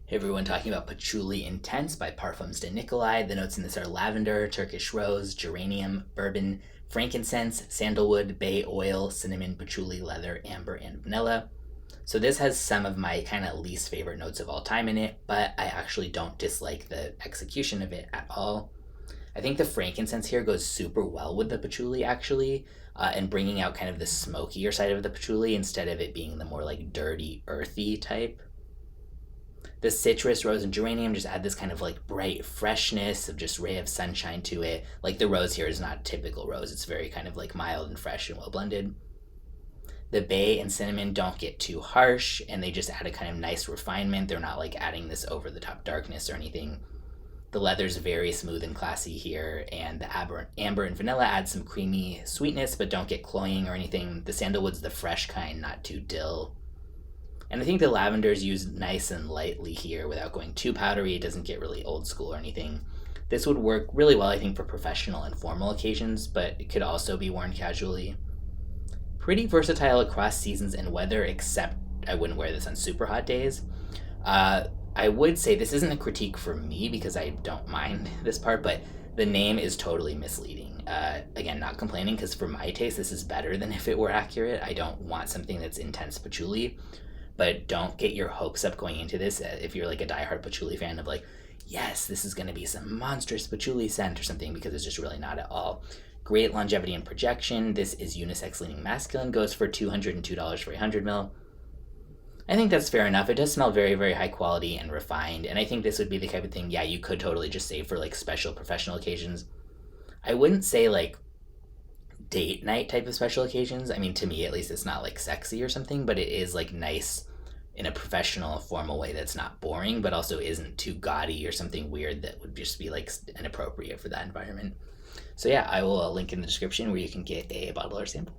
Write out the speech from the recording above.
Hey everyone, talking about Patchouli Intense by Parfums de Nicolai. The notes in this are lavender, Turkish rose, geranium, bourbon, frankincense, sandalwood, bay oil, cinnamon, patchouli, leather, amber, and vanilla. So this has some of my kind of least favorite notes of all time in it, but I actually don't dislike the execution of it at all. I think the frankincense here goes super well with the patchouli actually, and bringing out kind of the smokier side of the patchouli instead of it being the more like dirty, earthy type. The citrus, rose, and geranium just add this kind of like bright freshness of just ray of sunshine to it. Like the rose here is not typical rose, it's very kind of like mild and fresh and well blended. The bay and cinnamon don't get too harsh and they just add a kind of nice refinement. They're not like adding this over the top darkness or anything. The leather's very smooth and classy here, and the amber and vanilla add some creamy sweetness but don't get cloying or anything. The sandalwood's the fresh kind, not too dill. And I think the lavender is used nice and lightly here without going too powdery. It doesn't get really old school or anything. This would work really well, I think, for professional and formal occasions, but it could also be worn casually. Pretty versatile across seasons and weather, except I wouldn't wear this on super hot days. I would say this isn't a critique for me because I don't mind this part, but the name is totally misleading. Again, not complaining because for my taste, this is better than if it were accurate. I don't want something that's intense patchouli, but don't get your hopes up going into this if you're like a diehard patchouli fan of like, yes, this is going to be some monstrous patchouli scent or something, because it's just really not at all. Great longevity and projection. This is unisex leaning masculine, goes for $202 for 100 ml. I think that's fair enough. It does smell very, very high quality and refined, and I think this would be the type of thing, yeah, you could totally just save for like special professional occasions. I wouldn't say like date night type of special occasions. I mean, to me at least, it's not like sexy or something, but it is like nice in a professional, formal way that's not boring, but also isn't too gaudy or something weird that would just be like inappropriate for that environment. So yeah, I will link in the description where you can get a bottle or sample.